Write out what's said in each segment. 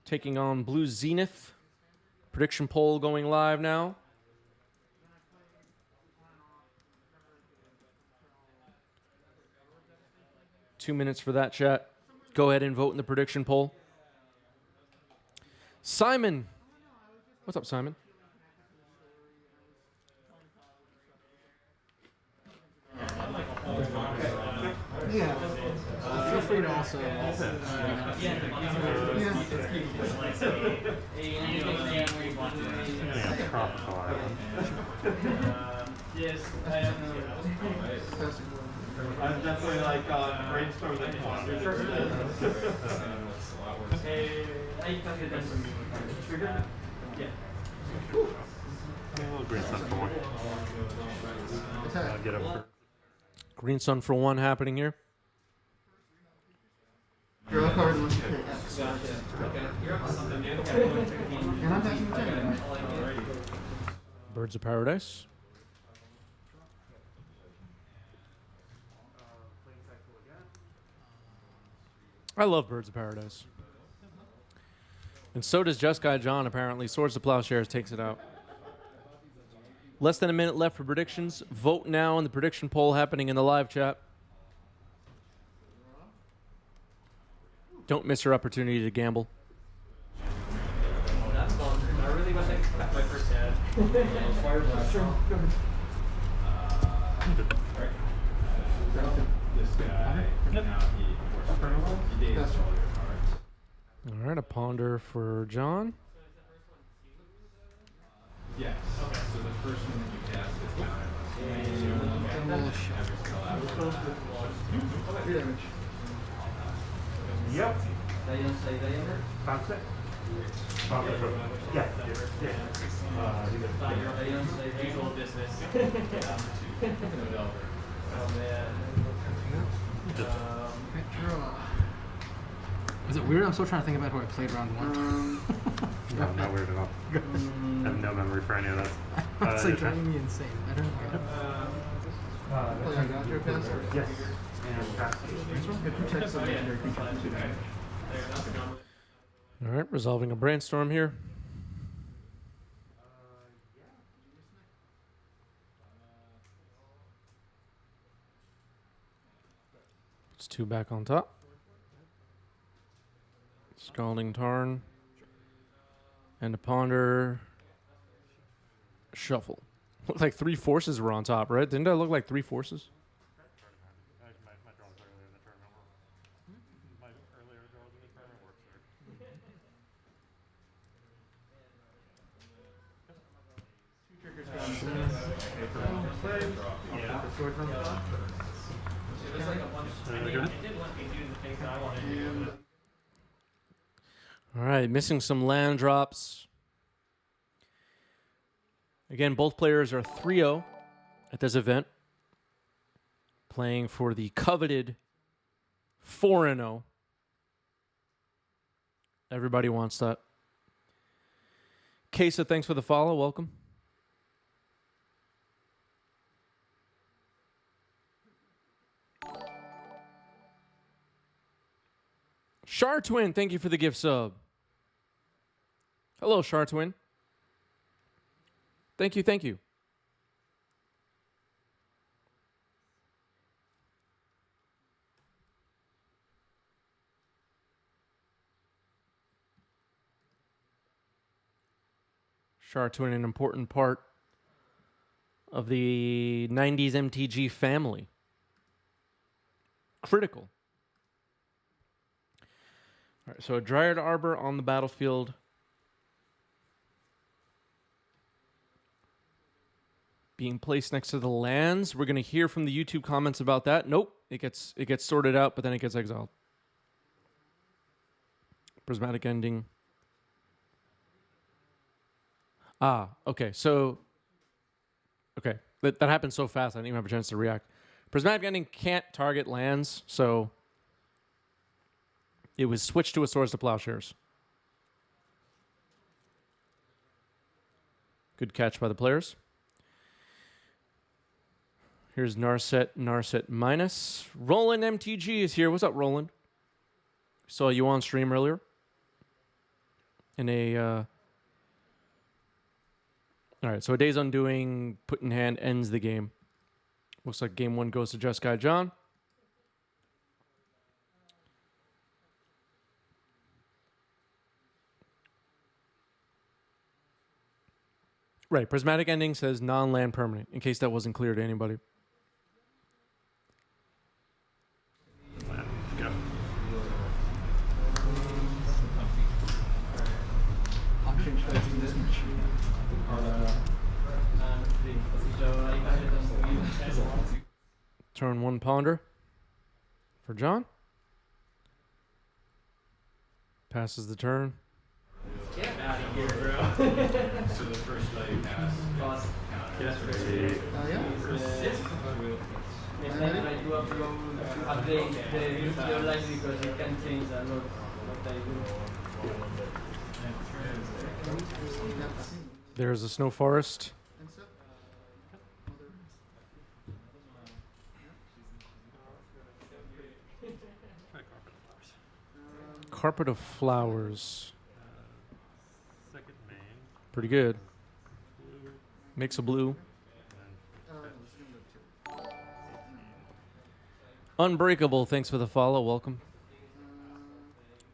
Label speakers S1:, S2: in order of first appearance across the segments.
S1: taking on blue Zenith. Prediction poll going live now. Two minutes for that, chat. Go ahead and vote in the prediction poll. Simon. What's up, Simon?
S2: Yeah. Feel free to also.
S3: Yes, I'm definitely like brainstorm that monster. Yeah.
S4: A little green sun for one. Get up for.
S1: Green Sun for one happening here.
S2: Draw a card once you hit X. And I'm passing the turn.
S1: Birds of Paradise. I love Birds of Paradise. And so does Jeskai John, apparently. Swords to Plowshares takes it out. Less than a minute left for predictions. Vote now in the prediction poll happening in the live chat. Don't miss your opportunity to gamble.
S3: That's fun. I really wish I could my first head. This guy, now he dates all your cards.
S1: All right, a ponder for John.
S3: Yes. Okay, so the first one that you cast is
S4: Yep.
S3: Bounce it?
S4: Yeah.
S3: Usual business. Oh man.
S2: Is it weird? I'm still trying to think about who I played round one.
S4: No, not weird at all. I have no memory for any of that.
S2: It's like driving me insane. I don't know. Play on your pass?
S4: Yes.
S2: It protects the legendary creature.
S1: All right, resolving a brainstorm here. It's two back on top. Scalding Tarn. And a ponder. Shuffle. Looked like three forces were on top, right? Didn't that look like three forces? All right, missing some land drops. Again, both players are 3-0 at this event, playing for the coveted 4-0. Everybody wants that. Kesa, thanks for the follow. Welcome. Chartwin, thank you for the gift sub. Hello, Chartwin. Thank you, thank you. Chartwin, an important part of the 90s MTG family. Critical. All right, so a Dryad Arbor on the battlefield. Being placed next to the lands. We're going to hear from the YouTube comments about that. Nope, it gets sorted out, but then it gets exiled. Prismatic Ending. Ah, okay. So, okay. That happened so fast, I didn't even have a chance to react. Prismatic Ending can't target lands, so it was switched to a Swords to Plowshares. Good catch by the players. Here's Narset minus. Roland MTG is here. What's up, Roland? Saw you on stream earlier. in a. All right, so a Day's Undoing put in hand ends the game. Looks like game 1 goes to Jeskai John. Right, Prismatic Ending says non-land permanent, in case that wasn't clear to anybody.
S4: Land. Go.
S2: Auction charging this much.
S1: Turn 1 Ponder for John. Passes the turn.
S3: So the first value pass.
S4: Yes.
S2: Yeah.
S5: It's like I do update your life because it can change a lot what I do.
S1: There's a Snow Forest. Carpet of Flowers.
S4: Second main.
S1: Pretty good.
S4: Blue.
S1: Makes a blue.
S4: And
S1: Unbreakable, thanks for the follow. Welcome.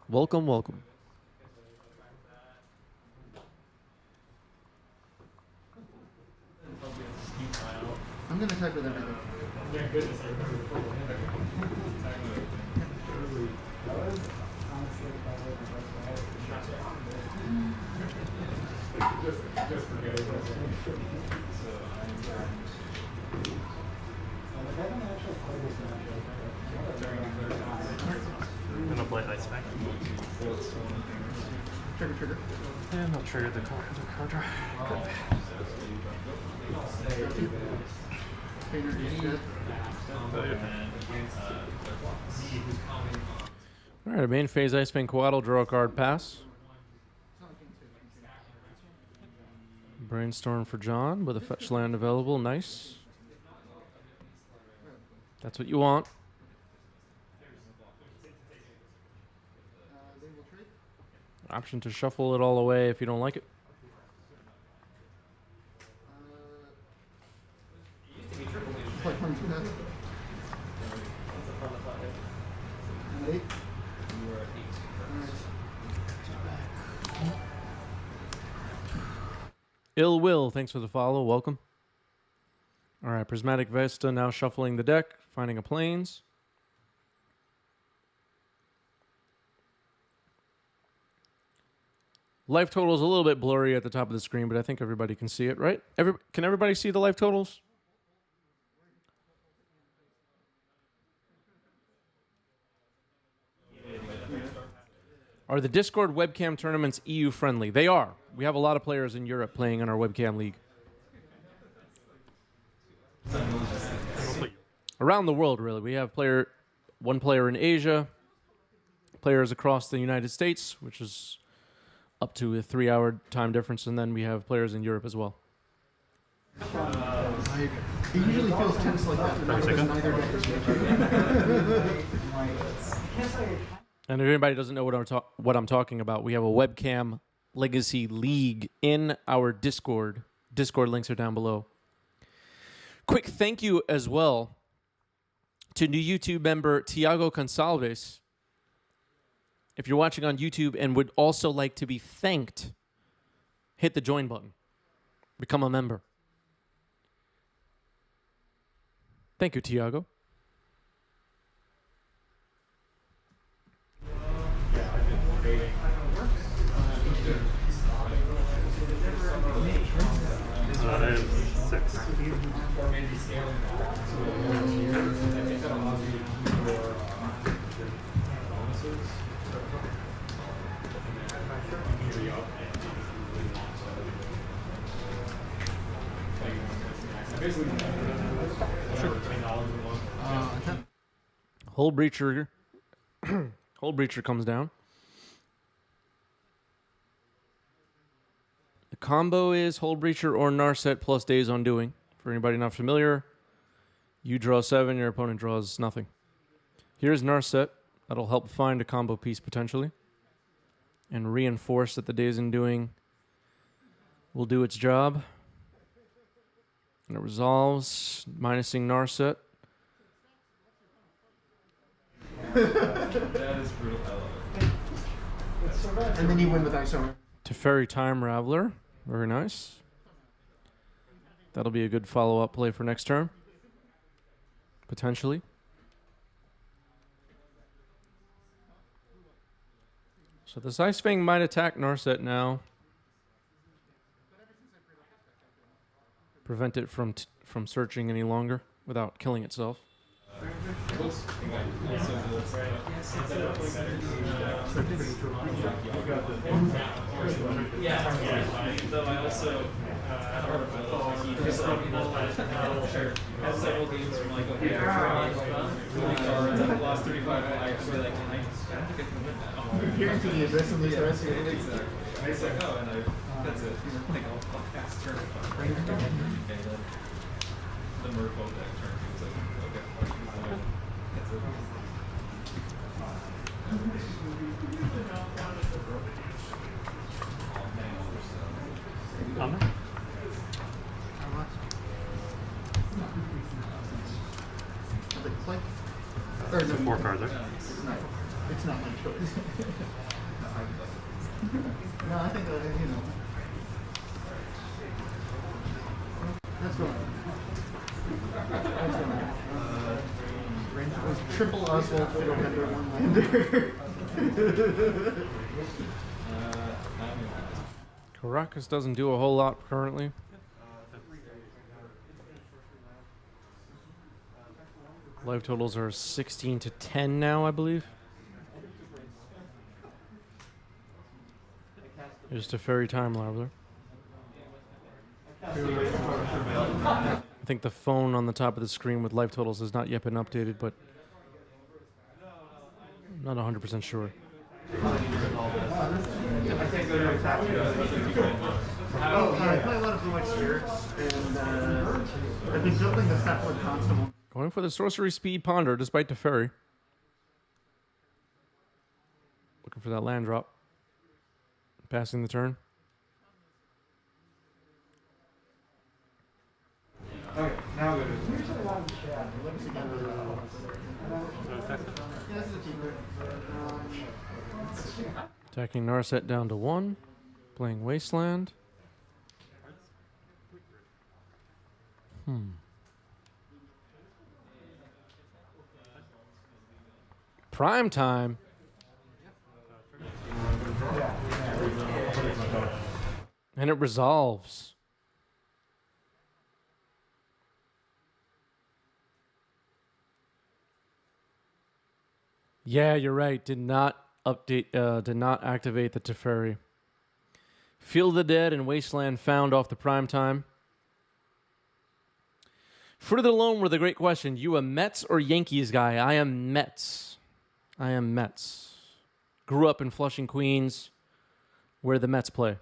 S1: Welcome, welcome.
S2: I'm gonna type with everything.
S4: I'm gonna play Ice Bank.
S2: Trigger.
S4: And I'll trigger the card draw.
S2: Painter is dead.
S1: All right, main phase Ice Fang Coatl, draw a card, pass. Brainstorm for John with a fetch land available. Nice. That's what you want.
S2: They will trade.
S1: Option to shuffle it all away if you don't like it.
S2: Play 22 death. And 8.
S1: Ill Will, thanks for the follow. Welcome. All right, Prismatic Vesta now shuffling the deck, finding a plains. Life total is a little bit blurry at the top of the screen, but I think everybody can see it, right? Can everybody see the life totals? Are the Discord webcam tournaments EU friendly? They are. We have a lot of players in Europe playing in our webcam league. Around the world, really. We have one player in Asia, players across the United States, which is up to a 3-hour time difference, and then we have players in Europe as well.
S2: It usually feels tense like that because neither deck is
S1: And if anybody doesn't know what I'm talking about, we have a webcam Legacy League in our Discord. Discord links are down below. Quick thank you as well to new YouTube member Tiago Gonçalves. If you're watching on YouTube and would also like to be thanked, hit the join button. Become a member. Thank you, Tiago.
S4: I have 6.
S1: Hull Breacher. Hull Breacher comes down. The combo is Hull Breacher or Narset plus Days Undoing. For anybody not familiar, you draw 7, your opponent draws nothing. Here's Narset. That'll help find a combo piece potentially. and reinforce that the Days Undoing will do its job. And it resolves, minusing Narset.
S3: That is brutal. I love it.
S2: And then you win with Isomer.
S1: Teferi Time Raveler. Very nice. That'll be a good follow-up play for next turn. Potentially. So this Ice Fang might attack Narset now. Prevent it from searching any longer without killing itself.
S3: Though I also had several games from like, okay, I've lost 35 lives, so like, I think I can win now.
S2: Here's the address of these rest of it.
S3: Exactly. I was like, oh, and that's it. Like, I'll pass turn. The Merfolk deck turn. He was like, okay, that's it.
S2: Click.
S4: It's a 4 cards, right?
S2: It's not my choice. No, I think you know. That's going. That's going. Range was triple Oswald Fiddlebender, one lander.
S1: Caracas doesn't do a whole lot currently. Life totals are 16 to 10 now, I believe. Here's Teferi Time Raveler. I think the phone on the top of the screen with life totals has not yet been updated, but I'm not 100% sure.
S2: I play a lot of Blue White Spirits, and I've been building the Cephalid Constable.
S1: Going for the Sorcery Speed Ponder despite Teferi. Looking for that land drop. Passing the turn.
S2: Okay, now go to
S1: Attacking Narset down to 1. Playing Wasteland. Prime time. And it resolves. Yeah, you're right. Did not update. Did not activate the Teferi. Field of the Dead and Wasteland found off the prime time. Fruit of the Loam were the great question. You a Mets or Yankees guy? I am Mets. I am Mets. Grew up in Flushing, Queens, where the Mets play.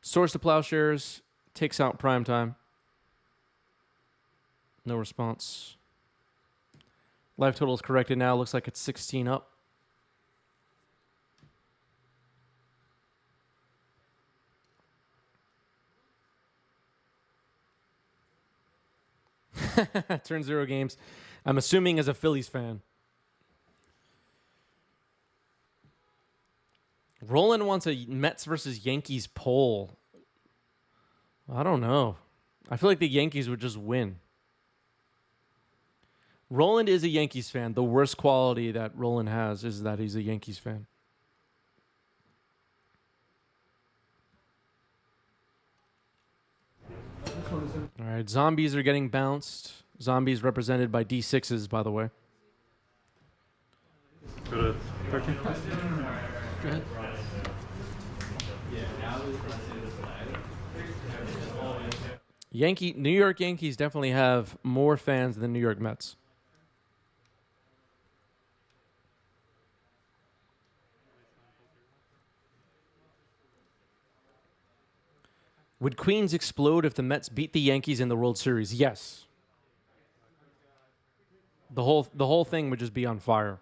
S1: Source to Plowshares takes out prime time. No response. Life total is corrected now. Looks like it's 16 up. Turn 0 games. I'm assuming as a Phillies fan. Roland wants a Mets versus Yankees poll. I don't know. I feel like the Yankees would just win. Roland is a Yankees fan. The worst quality that Roland has is that he's a Yankees fan. All right, zombies are getting bounced. Zombies represented by D6s, by the way.
S4: Go to 13.
S1: Go ahead. New York Yankees definitely have more fans than New York Mets. Would Queens explode if the Mets beat the Yankees in the World Series? Yes. The whole thing would just be on fire.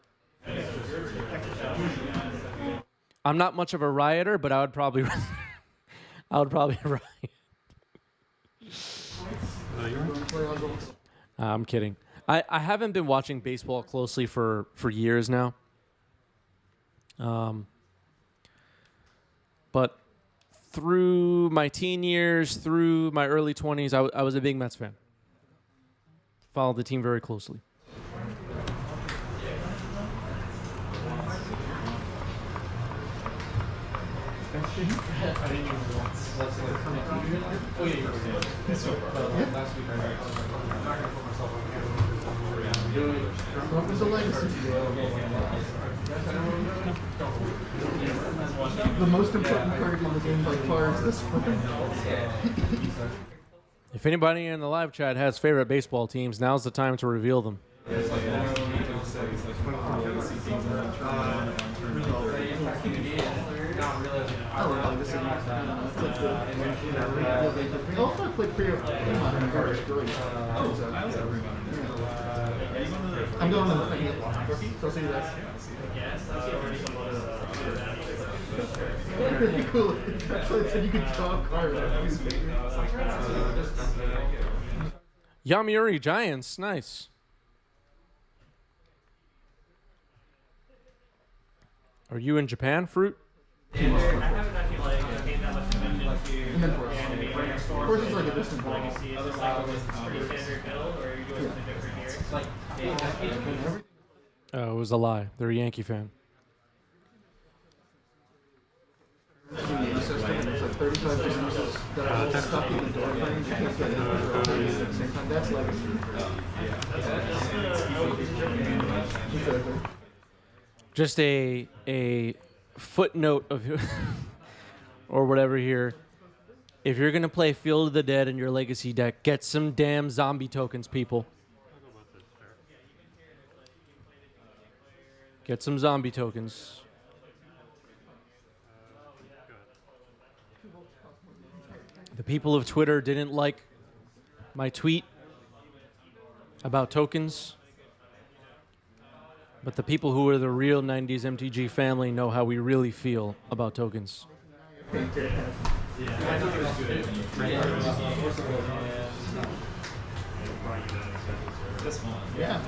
S1: I'm not much of a rioter, but I would probably riot. I'm kidding. I haven't been watching baseball closely for years now. But through my teen years, through my early 20s, I was a big Mets fan. Followed the team very closely.
S2: What was the legacy? The most important card in the game by far is this one.
S1: If anybody in the live chat has favorite baseball teams, now's the time to reveal them.
S2: Also, I played I'm going to the thing. So I'll see you guys. Pretty cool. Actually, it said you could draw a card.
S1: Yomiuri Giants, nice. Are you in Japan, Fruit?
S3: I haven't actually paid that much attention to
S2: Of course, it's like a distant
S3: Legacy. Is it like a pretty standard build, or are you doing something different here?
S1: Oh, it was a lie. They're a Yankee fan.
S2: It's like 35 diseases that are all stuck in the door frame. You can't get in at the same time. That's legacy.
S1: Just a footnote of or whatever here. If you're gonna play Field of the Dead in your Legacy deck, get some damn zombie tokens, people. Get some zombie tokens. The people of Twitter didn't like my tweet about tokens, but the people who are the real 90s MTG family know how we really feel about tokens.
S2: Yeah.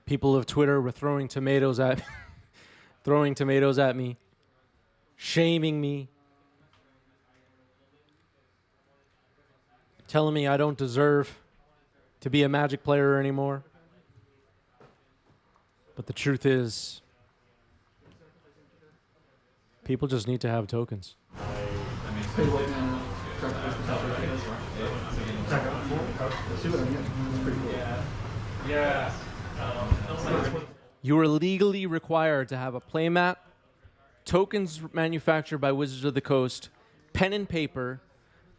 S1: People of Twitter were throwing tomatoes at me, shaming me, telling me I don't deserve to be a Magic player anymore. But the truth is, people just need to have tokens. You are legally required to have a playmat, tokens manufactured by Wizards of the Coast, pen and paper,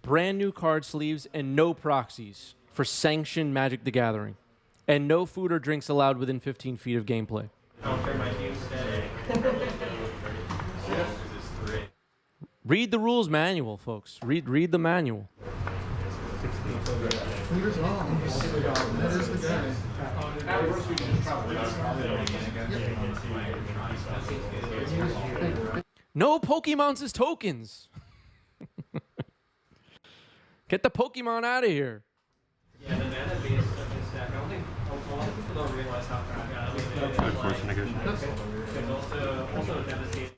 S1: brand new card sleeves, and no proxies for sanctioned Magic the Gathering. And no food or drinks allowed within 15 feet of gameplay. Read the rules manual, folks. Read the manual.
S2: Fingers long. That is the guy.
S1: No Pokemons as tokens. Get the Pokemon out of here.
S3: Yeah, the mana base of this deck, I don't think a lot of people don't realize how crap it's also devastating.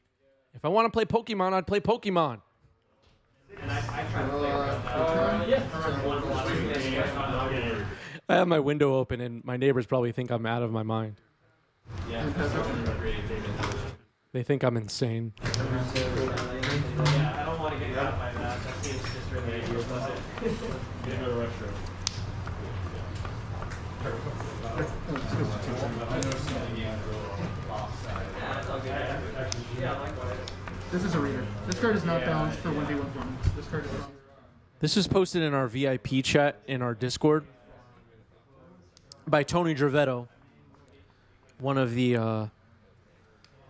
S1: If I want to play Pokemon, I'd play Pokemon.
S3: And I tried to play around that.
S1: I have my window open, and my neighbors probably think I'm out of my mind. They think I'm insane.
S3: Yeah, I don't want to get caught by that. That seems just really implicit. Get into the restroom.
S2: This is a reader. This card is not balanced for 1v1 formats. This card is wrong.
S1: This is posted in our VIP chat in our Discord by Tony Gervetto, one of the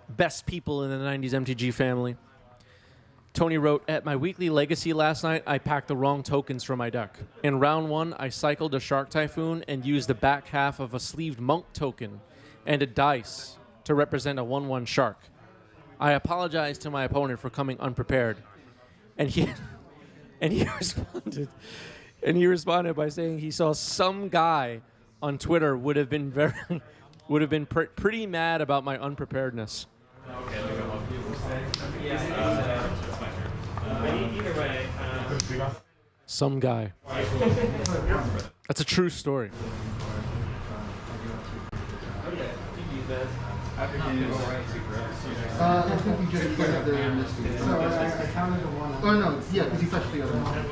S1: best people in the 90s MTG family. Tony wrote, "At my weekly Legacy last night, I packed the wrong tokens for my deck. In round 1, I cycled a Shark Typhoon and used the back half of a sleeved Monk token and a dice to represent a 1/1 shark. I apologize to my opponent for coming unprepared. And he and he responded by saying he saw some guy on Twitter would have been pretty mad about my unpreparedness.
S3: Either way,
S1: Some guy. That's a true story.
S2: I think you just put it there in this. So I counted the one. Oh no, yeah, because you touched the other one.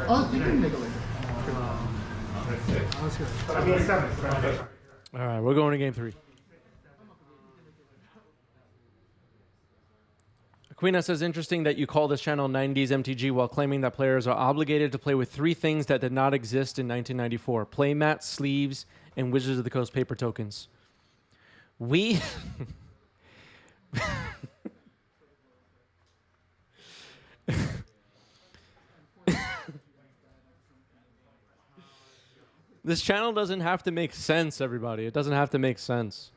S2: Oh, you can make a link.
S1: All right, we're going to game 3. Aquina says, interesting that you call this channel 90s MTG while claiming that players are obligated to play with 3 things that did not exist in 1994. Playmats, sleeves, and Wizards of the Coast paper tokens. We... This channel doesn't have to make sense, everybody. It doesn't have to make sense.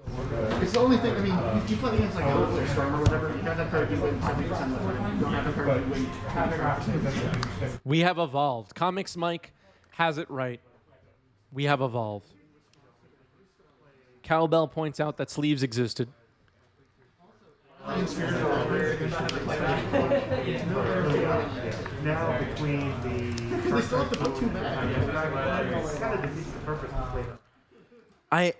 S2: It's the only thing, I mean, if you play against like Elves or Storm or whatever, you have that card you win 70% of the time. You don't have that card you win 20%.
S1: We have evolved. Comics Mike has it right. We have evolved. Cowbell points out that sleeves existed.
S4: Now between the
S2: They still have to put 2 back.
S4: kind of defeats the purpose of play.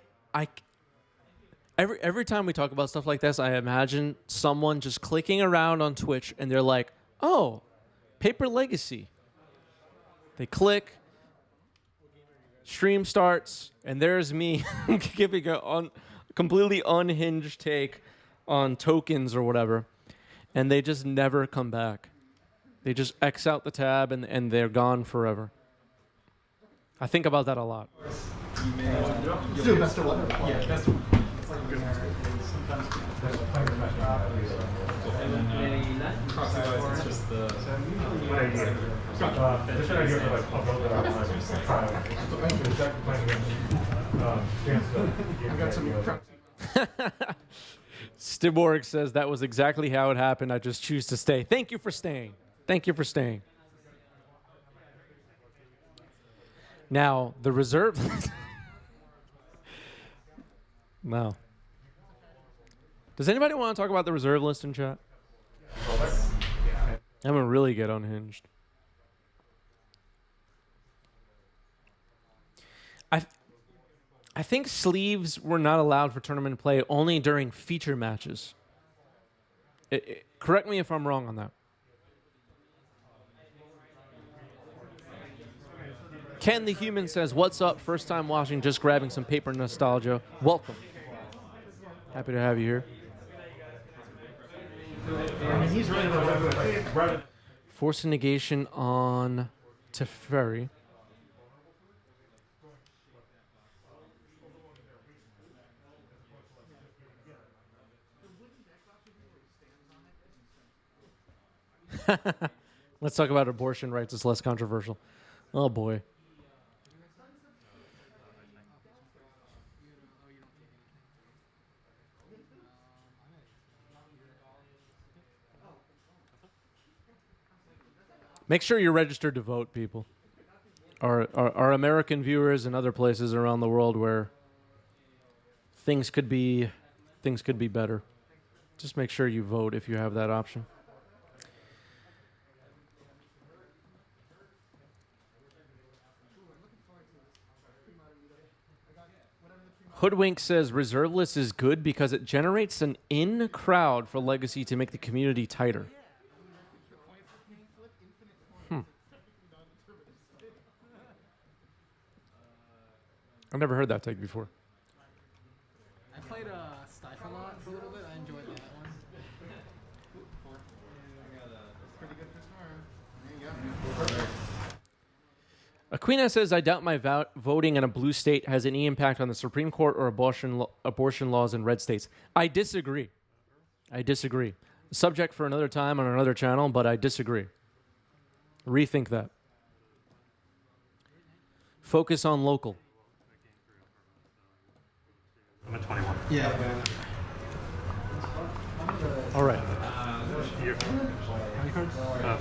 S1: Every time we talk about stuff like this, I imagine someone just clicking around on Twitch and they're like, "Oh, Paper Legacy." They click, stream starts, and there's me giving a completely unhinged take on tokens or whatever, and they just never come back. They just X out the tab and they're gone forever. I think about that a lot.
S2: Do best of one.
S3: yeah, that's what. It's just the.
S4: What idea? Just an idea for like a build trial.
S2: I got some.
S1: Stiborg says that was exactly how it happened. I just choose to stay. Thank you for staying. Thank you for staying. Now, the reserve... Wow. Does anybody want to talk about the reserve list in chat? I'm going to really get unhinged. I think sleeves were not allowed for tournament play only during feature matches. Correct me if I'm wrong on that. Ken the Human says, "What's up? First time watching, just grabbing some paper nostalgia. Welcome. Happy to have you here."
S2: He's right about
S1: Force a negation on Teferi. Let's talk about abortion rights. It's less controversial. Oh, boy. Make sure you're registered to vote, people. Our American viewers and other places around the world where things could be better. Just make sure you vote if you have that option. Hoodwink says reserve list is good because it generates an in crowd for Legacy to make the community tighter. I've never heard that take before.
S6: I played Stifle a lot for a little bit. I enjoyed that one.
S2: pretty good for Storm. There you go.
S1: Aquina says, I doubt my voting in a blue state has any impact on the Supreme Court or abortion laws in red states. I disagree. Subject for another time on another channel, but I disagree. Rethink that. Focus on local.
S4: I'm at 21.
S6: Yeah.
S1: All right.
S4: You're,
S6: How many cards?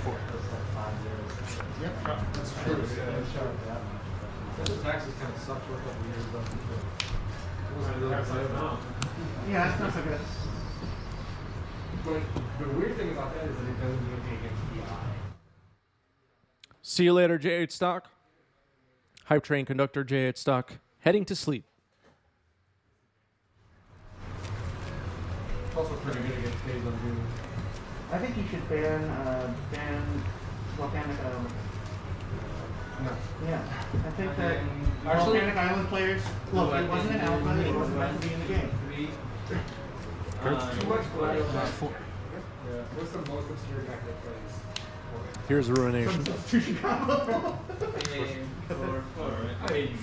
S4: 4.
S2: Taxes kind of sucked for a couple years, but
S7: Yeah, that's not so good.
S2: But the weird thing about that is that it doesn't do anything against DI.
S1: See you later, J8 Stock. Hype train conductor J8 Stock heading to sleep.
S2: It's also pretty good against Days on Doom.
S7: I think you should ban volcanic island.
S2: No.
S7: Yeah, I think that
S2: Actually-
S7: volcanic island players. Look, it wasn't an alpha. It wasn't meant to be in the game.
S2: Too much collateral.
S6: Four.
S2: Yeah. What's the most obscure deck that plays?
S1: Here's Ruination.
S7: Substitution combo.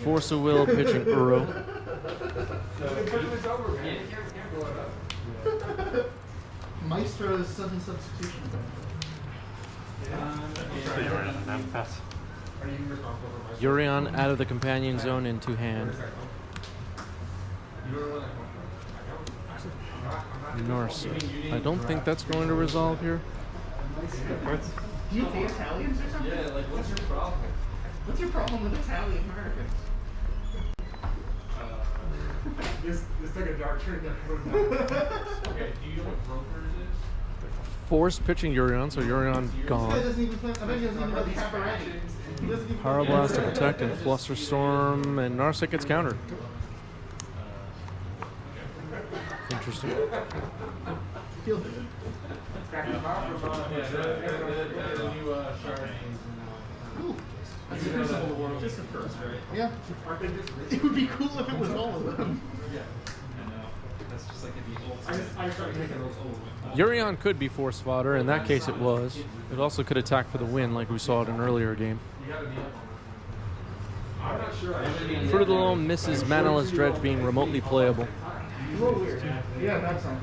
S1: Force of Will pitching Uro.
S2: The tournament's over, man. You can't blow it up.
S7: Maestro's sudden substitution.
S4: So you're in an empath.
S2: Are you responsible for my
S1: Yorion out of the companion zone into hand.
S2: You don't know that one.
S1: Norse. I don't think that's going to resolve here.
S7: Do you hate Italians or something?
S3: Yeah, like, what's your problem?
S7: What's your problem with Italian Americans?
S2: This took a dark turn.
S3: Okay, do you know what brokers is?
S1: Force pitching Yorion, so Yorion
S7: This guy
S1: gone.
S7: doesn't even play. I bet he doesn't even know the Cabaret. He doesn't even
S1: Power Blast to protect and Flusterstorm, and Narset gets countered. Interesting.
S7: feel good. Ooh, that's Crucible the World. Just a first, right? Yeah. It would be cool if it was all of them.
S3: That's just like the I started making those old ones.
S1: Yorion could be force fodder. In that case, it was. It also could attack for the win, like we saw in an earlier game.
S2: I'm not sure.
S1: Fruit of the Loam misses Manaless Dredge being remotely playable.
S7: A little weird. Yeah, that's some.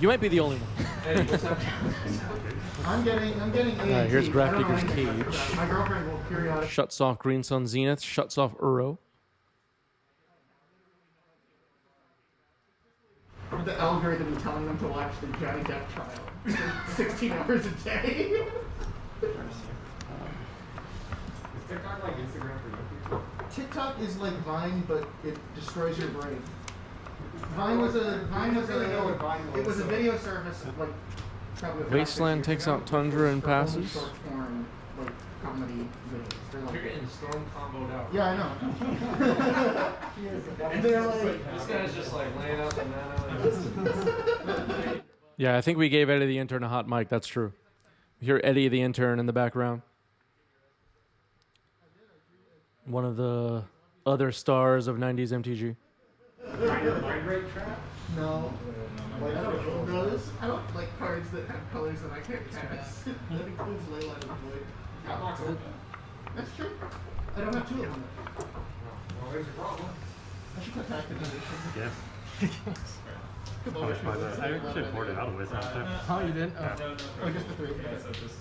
S1: You might be the only one.
S7: I'm getting
S1: Alright, here's
S7: ANT.
S1: Graph
S7: I don't know
S1: Digger's
S7: anything about
S1: Cage.
S7: that. My girlfriend will periodically.
S1: Shuts off Green Sun Zenith, shuts off Uro.
S7: The algorithm is telling them to watch the Johnny Depp trial 16 hours a day.
S2: Is TikTok like Instagram for young people?
S7: TikTok is like Vine, but it destroys your brain. Vine was a it was a video service like probably about
S1: Wasteland
S7: 6 years
S1: takes
S7: ago,
S1: out Tundra and
S7: for only
S1: passes.
S7: Short form, like comedy videos. They're like,
S2: You're getting storm comboed out.
S7: yeah, I know. And they're like,
S2: This guy's just like laying out the mana.
S1: Yeah, I think we gave Eddie the Intern a hot mic. That's true. You hear Eddie the Intern in the background. One of the other stars of 90s MTG.
S7: no. Like, I don't know those. I don't like cards that have colors that I can't cast. That includes Leyline and Void. That's true. I don't have two of them.
S2: Well, there's a problem.
S7: I should put back the position.
S4: Yeah.
S7: Come
S4: I
S7: on,
S4: actually boarded out of Wasteland too.
S6: Oh, you didn't? Oh.
S7: Oh, just the three.
S3: Yeah, so just